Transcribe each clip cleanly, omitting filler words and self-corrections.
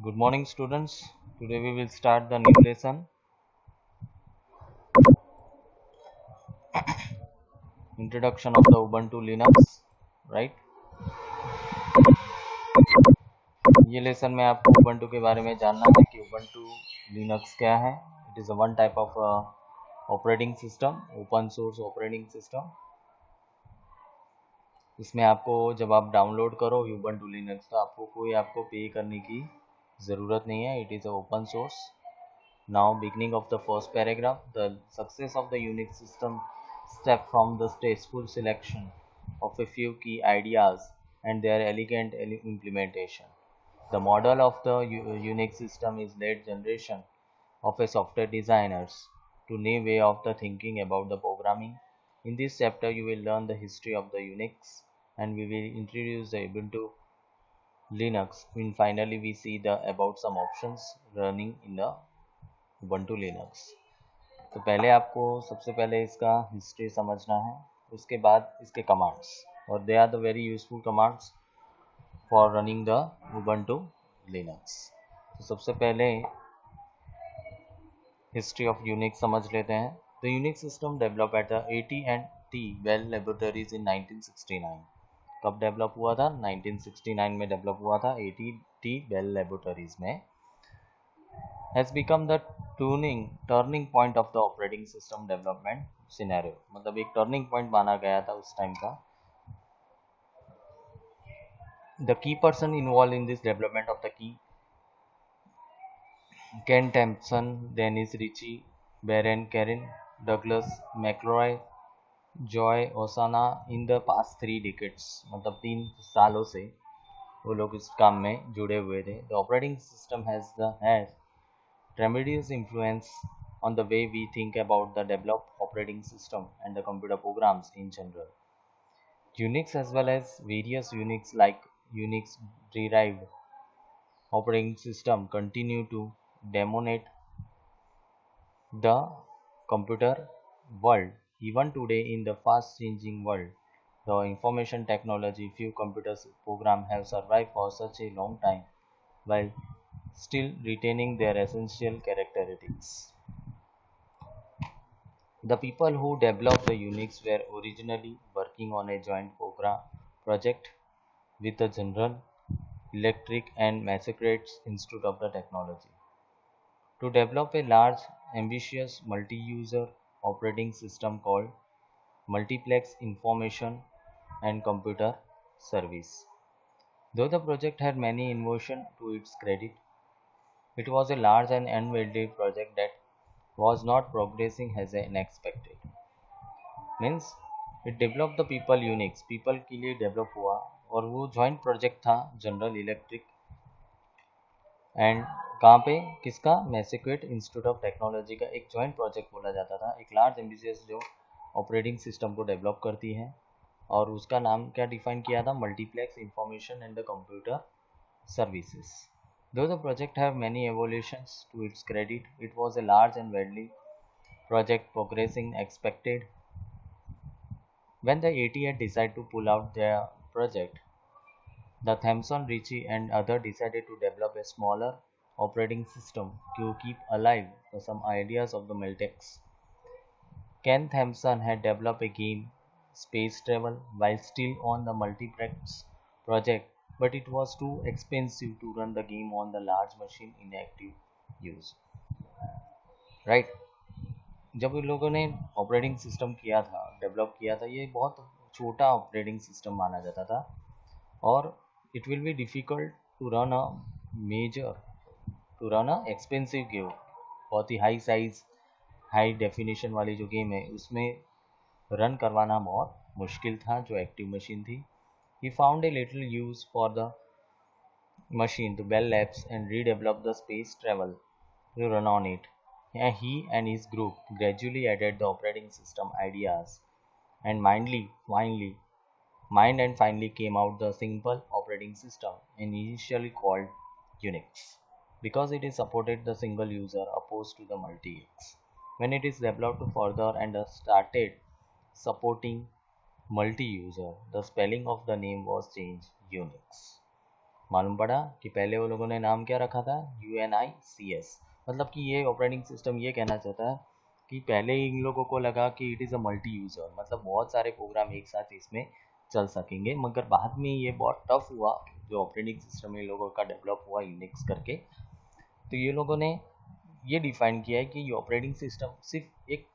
Good morning, students. Today we will start the new lesson, introduction of the Ubuntu Linux. Right? ये lesson में आपको Ubuntu के बारे में जानना है कि Ubuntu Linux क्या है. It is a one type of operating system, open source operating system. इसमें आपको जब आप डाउनलोड करो Ubuntu Linux तो आपको पे करने की ज़रूरत नहीं है. It is a open source. Now, beginning of the first paragraph, the success of the Unix system step from the tasteful selection of a few key ideas and their elegant implementation. The model of the Unix system is late generation of a software designers to new way of the thinking about the programming. In this chapter, you will learn the history of the Unix and we will introduce the Ubuntu Linux. And finally, we see the about some options running in the Ubuntu Linux. तो पहले आपको सबसे पहले इसका history समझना है, उसके बाद इसके कमांड्स, और they are the very useful commands for running the Ubuntu Linux. तो सबसे पहले हिस्ट्री ऑफ यूनिक्स समझ लेते हैं. The Unix system develop at the AT&T Bell laboratories in 1969. कब डेवलप हुआ था? 1969 में डेवलप हुआ था AT&T बेल लेबोरेटरीज में. has become the turning point of the operating system development scenario. मतलब एक टर्निंग पॉइंट माना गया था उस टाइम का. The key person involved in this development of the key Ken Thompson, Dennis Ritchie, Baron Karen, Douglas McElroy, Joy Osana in the past 3 decades. मतलब 3 सालों से वो लोग इस काम में जुड़े हुए थे. The operating system has tremendous influence on the way we think about the developed operating system and the computer programs in general. Unix as well as various Unix like Unix derived operating system continue to dominate the computer world. Even today in the fast changing world, the information technology, few computers program have survived for such a long time while still retaining their essential characteristics. The people who developed the Unix were originally working on a joint project with the General Electric and Massachusetts Institute of the Technology to develop a large, ambitious multi-user operating system called Multiplex Information and Computer Service. Though the project had many innovations to its credit, it was a large and unwieldy project that was not progressing as expected. Means it develop the people Unix, people के लिए develop हुआ और वो joint project था general electric and कहाँ पे, किसका? मैसेक्यूट institute of technology का एक जॉइंट प्रोजेक्ट बोला जाता था. एक लार्ज एम्बिशियस जो ऑपरेटिंग सिस्टम को डेवलप करती है और उसका नाम क्या डिफाइन किया था? Multiplex information and the computer services. Though the project have many evolutions to its credit, it was a large and widely project progressing expected. When the AT decided to pull out their project, the Thomson, Ritchie and others decided to develop a smaller operating system to keep alive some ideas of the Multics. Ken Thompson had developed a game, Space Travel, while still on the Multiplex project, but it was too expensive to run the game on the large machine in active use. Right? जब इन लोगों ने operating system किया था, develop किया था, ये बहुत छोटा ऑपरेटिंग सिस्टम माना जाता था और it will be difficult to run a major to run a expensive game. बहुत ही हाई साइज हाई डेफिनेशन वाली जो गेम है उसमें रन करवाना बहुत मुश्किल था जो एक्टिव मशीन थी. He found a little use for the machine to Bell Labs and redevelop the space travel to run on it. And he and his group gradually added the operating system ideas and finally came out the simple operating system initially called Unix because it is supported the single user opposed to the multi-X. When it is developed further and started supporting multi-user, the spelling of the name was changed Unix. मालूम पड़ा कि पहले वो लोगों ने नाम क्या रखा था, UNICS। मतलब कि ये ऑपरेटिंग सिस्टम ये कहना चाहता है कि पहले ही इन लोगों को लगा कि it is a multi user, मतलब बहुत सारे प्रोग्राम एक साथ इसमें चल सकेंगे, मगर बाद में ये बहुत टफ हुआ जो ऑपरेटिंग सिस्टम इन लोगों का डेवलप हुआ यूनिक्स करके। तो ये लोगों ने ये डिफाइन किया है कि ये ऑपरेटिंग सिस्टम सिर्फ एक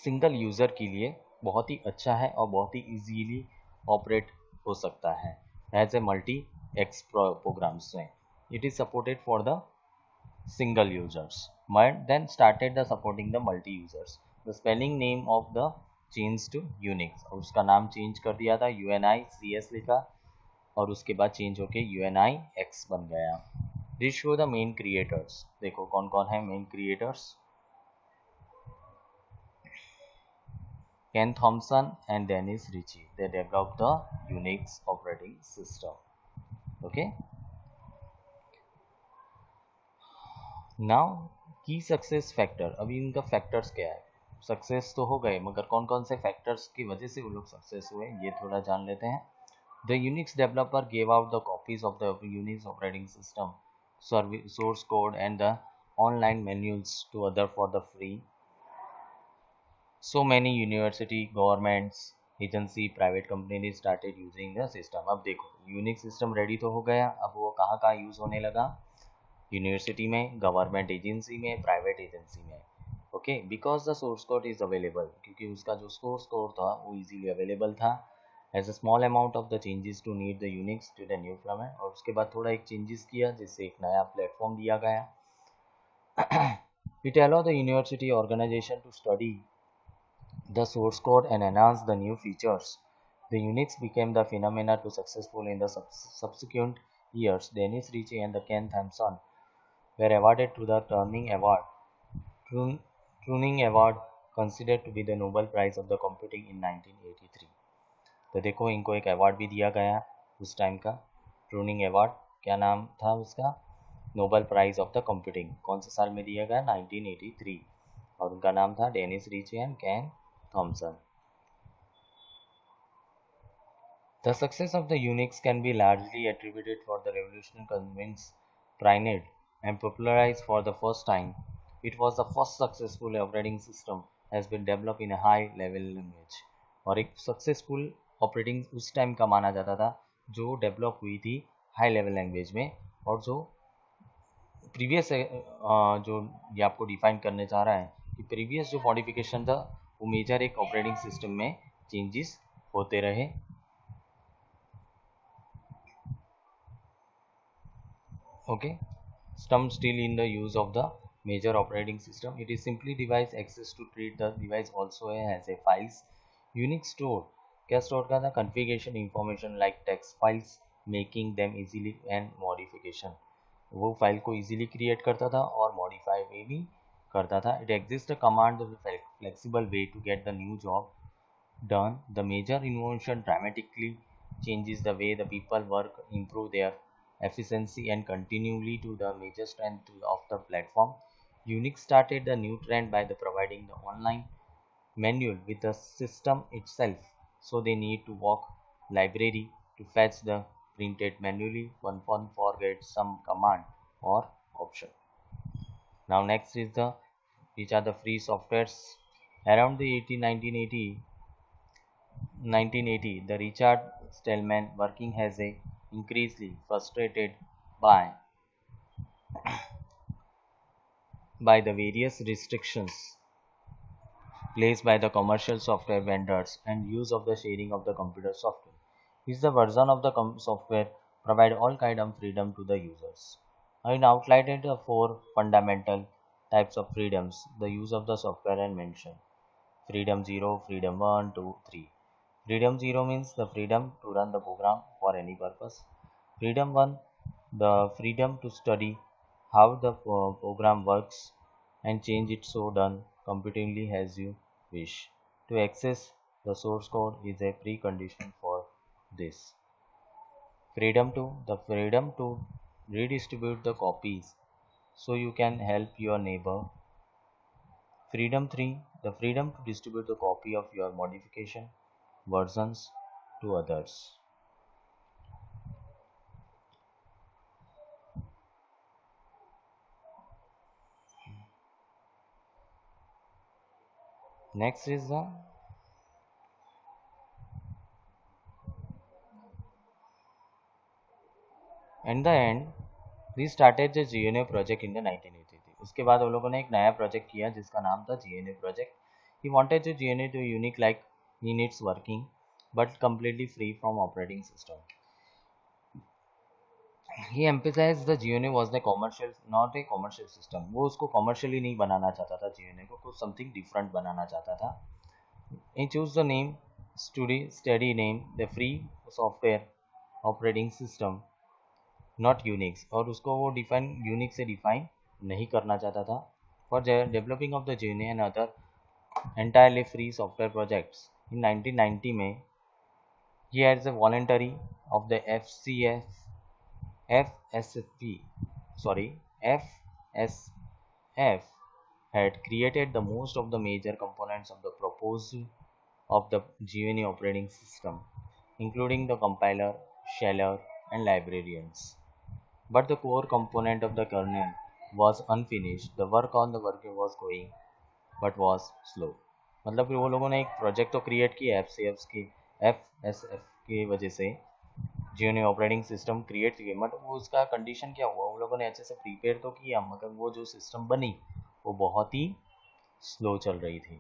सिंगल यूज़र के लिए बहुत ही अच्छा है और बहुत ही इजीली ऑपरेट हो सकता है as a multi x programs में। It is supported for the single users, but then started the supporting the multi users. The spelling name of the changed to Unix, और उसका नाम चेंज कर दिया था, UNICS लिखा और उसके बाद चेंज होके UNIX बन गया। This show the main creators, देखो कौन कौन है main creators, Ken Thompson and Dennis Ritchie. They developed the Unix operating system. Okay. Now की सक्सेस फैक्टर, अभी इनका फैक्टर्स क्या है, सक्सेस तो हो गए मगर कौन कौन से फैक्टर्स की वजह से वो लोग सक्सेस हुए ये थोड़ा जान लेते हैं। The Unix developer gave out the copies of the Unix operating system source code and the online manuals to other for the free. So many university, governments, agency, private company started using the system. अब देखो Unix system ready तो हो गया, अब वो कहाँ कहाँ use होने लगा, यूनिवर्सिटी में, गवर्नमेंट एजेंसी में, प्राइवेट एजेंसी में। Okay, because the source code is available, क्योंकि उसका जो सोर्स कोड था वो इजीली अवेलेबल था। As a small amount of the changes to need the Unix to the new format, और उसके बाद थोड़ा एक चेंजेस किया जिससे एक नया प्लेटफॉर्म दिया गया। It allow the university organisation to study the source code and enhance the new features. The Unix became the phenomena to successful in the subsequent years. Dennis Ritchie and the Ken Thompson were awarded to the Turing Award, considered to be the Nobel Prize of the Computing in 1983. तो देखो इनको एक award भी दिया गया उस time का, Turing award, क्या नाम था उसका, Nobel prize of the computing, कौन से साल में दिया गया, 1983, और उनका नाम था Dennis Ritchie and Ken Thompson. The success of the Unix can be largely attributed for the revolution convinced pioneered and popularized for the first time. It was the first successful operating system has been developed in a high level language. और एक successful operating उस time का माना जाता था जो develop हुई थी हाई लेवल लैंग्वेज में, और जो प्रीवियस जो ये आपको डिफाइन करने चाह रहा है कि प्रीवियस जो मॉडिफिकेशन था वो मेजर एक ऑपरेटिंग सिस्टम में चेंजेस होते रहे। Okay, some still in the use of the major operating system. It is simply device access to treat the device also as a files. Unix store क्या store करता था, configuration information like text files, making them easily and modification, वो file को easily create करता था और modify भी करता था। It exist a command flexible way to get the new job done. The major invention dramatically changes the way the people work, improve their efficiency and continually to the major strength of the platform. Unix started the new trend by the providing the online manual with the system itself. So they need to walk library to fetch the printed manually, one forget some command or option. Now next is the which are the free softwares. Around the 1980, the Richard Stallman working as a increasingly frustrated by the various restrictions placed by the commercial software vendors and use of the sharing of the computer software. Is the version of the software provide all kind of freedom to the users. I outlined the four fundamental types of freedoms the use of the software and mentioned. Freedom 0, Freedom 1, 2, 3. Freedom 0 means the freedom to run the program for any purpose. Freedom 1, the freedom to study how the program works and change it so done computingly as you wish. To access the source code is a precondition for this. Freedom 2, the freedom to redistribute the copies so you can help your neighbor. Freedom 3, the freedom to distribute the copy of your modification versions to others. Next is the in the end we started the GNU project in the 1983. उसके बाद वो लोगों ने एक नया project किया जिसका नाम था GNU project. He wanted the GNU to unique like Unix working but completely free from operating system. He emphasized the GNU was the commercial not a commercial system. वो उसको commercially नहीं बनाना चाहता था, GNU को कुछ something different बनाना चाहता था. He chose the name steady name the free software operating system not Unix और उसको वो डिफाइन यूनिक्स से डिफाइन नहीं करना चाहता था. For developing of the GNU and other entirely free software projects in 1990 में he as a voluntary of the FSF had created the most of the major components of the proposal of the GNU operating system, including the compiler, sheller, and librarians. But the core component of the kernel was unfinished. The work on the working was going, but was slow. मतलब कि वो लोगों ने एक project तो create किया F S F की वजह से GNU ऑपरेटिंग सिस्टम क्रिएट किए, बट वो उसका कंडीशन क्या हुआ, वो लोगों ने अच्छे से प्रिपेयर तो किया मगर वो जो सिस्टम बनी वो बहुत ही स्लो चल रही थी.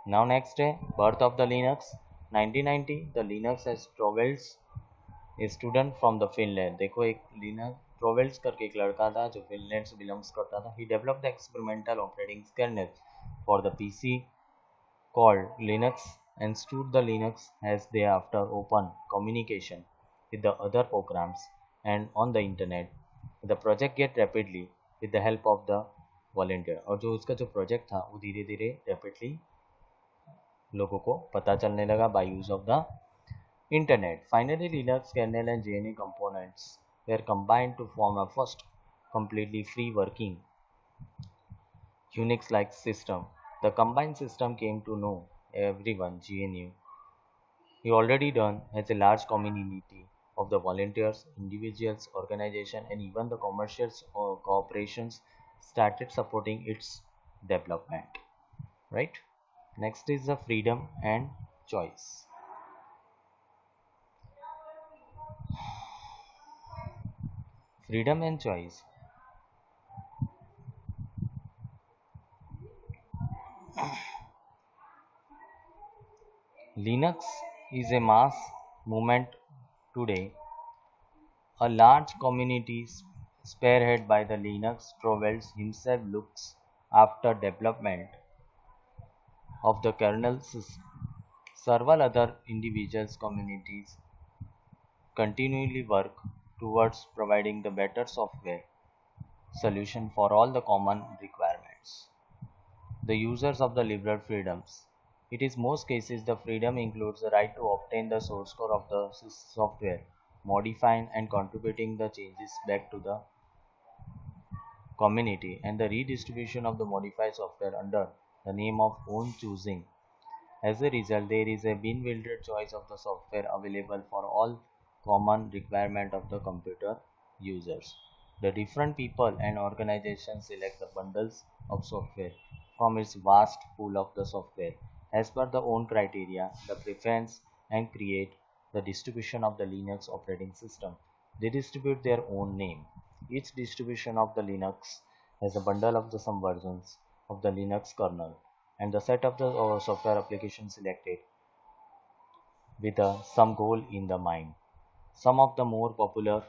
नाउ नेक्स्ट है birth of the Linux 1990. The Linux as Torvalds a student from the Finland. देखो एक लिनक्स ट्रोवेल्स करके एक लड़का था जो फिनलैंड से बिलोंग्स करता था. He developed the experimental operating kernel for the PC called Linux and stood the Linux as thereafter open communication with the other programs and on the internet. The project get rapidly with the help of the volunteer. और जो उसका जो project था वो धीरे धीरे rapidly लोगों को पता चलने लगा by use of the internet. Finally, Linux kernel and GNU components were combined to form a first completely free working Unix-like system. The combined system came to know everyone GNU. He already done has a large community of the volunteers, individuals, organizations, and even the commercials or corporations started supporting its development. Right? Next is the freedom and choice. Freedom and choice. Linux is a mass movement today. A large community spearheaded by the Linux Torvalds himself looks after development of the kernel system. Several other individuals communities continually work towards providing the better software solution for all the common requirements. The users of the liberal freedoms. It is most cases the freedom includes the right to obtain the source code of the software, modifying and contributing the changes back to the community, and the redistribution of the modified software under the name of own choosing. As a result, there is a bewildered choice of the software available for all common requirement of the computer users. The different people and organizations select the bundles of software from its vast pool of the software as per the own criteria, the preference, and create the distribution of the Linux operating system. They distribute their own name. Each distribution of the Linux has a bundle of the some versions of the Linux kernel and the set of the software application selected with some goal in the mind. Some of the more popular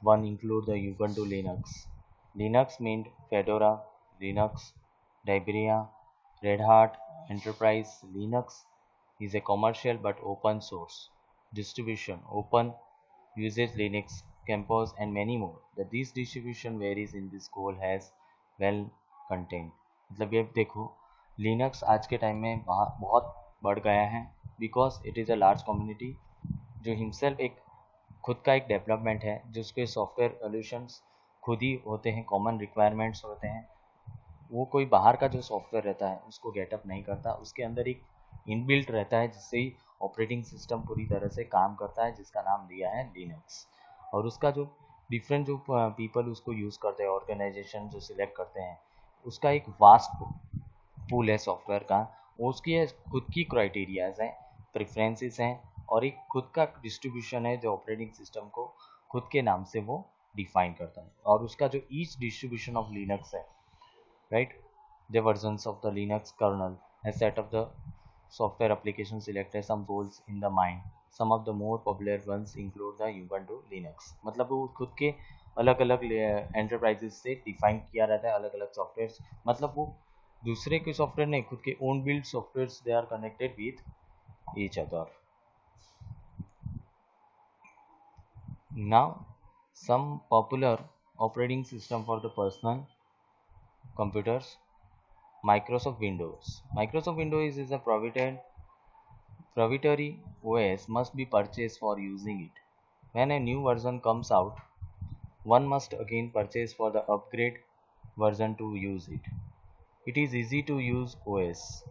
one include the Ubuntu Linux. Linux means Fedora, Linux, Debian, Red Hat, Enterprise. Linux is a commercial but open source distribution. Open uses Linux, Compose and many more. This distribution varies in this goal has well contained. मतलब ये देखो Linux आज के time में बहुत बढ़ गया है because it is a large community जो हिमसेल्फ एक खुद का एक डेवलपमेंट है जिसके सॉफ्टवेयर सोल्यूशंस खुद ही होते हैं, कॉमन रिक्वायरमेंट्स होते हैं. वो कोई बाहर का जो सॉफ्टवेयर रहता है उसको गेटअप नहीं करता, उसके अंदर एक इनबिल्ट रहता है जिससे ही ऑपरेटिंग सिस्टम पूरी तरह से काम करता है जिसका नाम दिया है लिनक्स. और उसका जो डिफरेंट जो पीपल उसको यूज़ करते हैं, ऑर्गेनाइजेशन जो सिलेक्ट करते हैं, उसका एक वास्ट पूल है सॉफ्टवेयर का उसकी खुद की क्राइटेरियाज हैं, प्रेफरेंसेस हैं और एक खुद का डिस्ट्रीब्यूशन है जो ऑपरेटिंग सिस्टम को खुद के नाम से वो डिफाइन करता है। और उसका जो ईच डिस्ट्रीब्यूशन ऑफ लिनक्स है, right, the versions of the Linux kernel has set up the software application selected some goals in the mind. Some of the more popular ones include the Ubuntu Linux। मतलब वो खुद के अलग अलग enterprises से define किया रहता है अलग अलग सॉफ्टवेयर, मतलब वो दूसरे के सॉफ्टवेयर नहीं, खुद के own build software they are connected with each other. Now some popular operating system for the personal computers. Microsoft Windows. Microsoft Windows is a proprietary OS must be purchased for using it. When a new version comes out, one must again purchase for the upgrade version to use it. It is easy to use OS.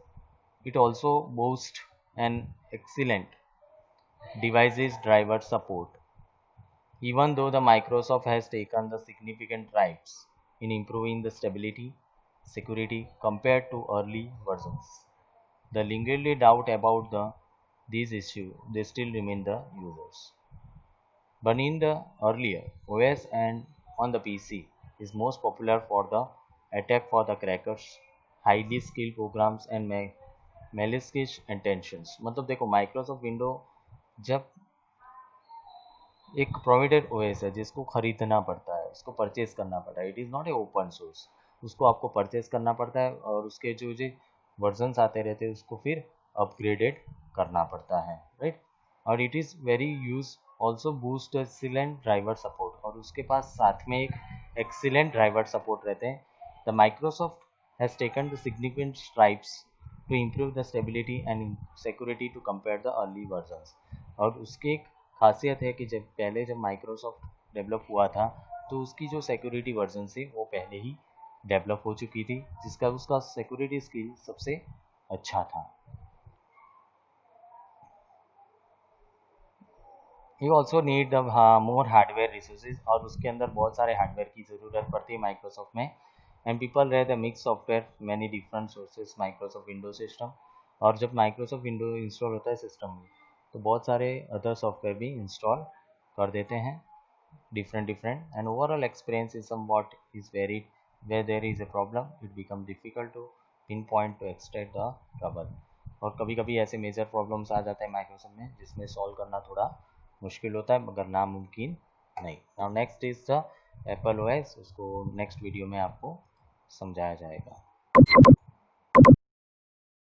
It also boasts an excellent devices driver support. Even though the Microsoft has taken the significant strides in improving the stability, security compared to early versions, the lingering doubt about these issues, they still remain the users. But in the earlier OS and on the PC is most popular for the attack for the crackers, highly skilled programs and malicious intentions। मतलब देखो Microsoft window जब एक provided OS है जिसको खरीदना पड़ता है, उसको परचेज करना पड़ता है, it is not a open source, उसको आपको परचेज करना पड़ता है और उसके जो वर्जन्स आते रहते हैं उसको फिर अपग्रेडेड करना पड़ता है, राइट। और it is very use also boost excellent driver support, और उसके पास साथ में एक एक्सीलेंट ड्राइवर सपोर्ट रहते हैं। The Microsoft has taken the significant stripes to improve the stability and security to compare the early versions. और उसकी एक खासियत है कि जब माइक्रोसॉफ्ट डेवलप हुआ था तो उसकी जो सिक्योरिटी वर्जन थी वो पहले ही डेवलप हो चुकी थी, जिसका उसका सिक्योरिटी स्किल सबसे अच्छा था। You also need the more hardware resources, और उसके अंदर बहुत सारे हार्डवेयर की ज़रूरत पड़ती है माइक्रोसॉफ्ट में। एंड पीपल रहे the mix software many different sources Microsoft window system. और जब माइक्रोसॉफ्ट विंडो इंस्टॉल होता है सिस्टम में तो बहुत सारे अदर सॉफ्टवेयर भी इंस्टॉल कर देते हैं, different and overall experience is somewhat is varied। where there is a problem it become difficult to pinpoint to extract the trouble। और कभी कभी ऐसे मेजर प्रॉब्लम्स आ जाते हैं माइक्रोसॉफ्ट में जिसमें सॉल्व करना थोड़ा मुश्किल होता है मगर नामुमकिन नहीं। Now next is the Apple OS, उसको नेक्स्ट वीडियो में आपको समझाया जाएगा।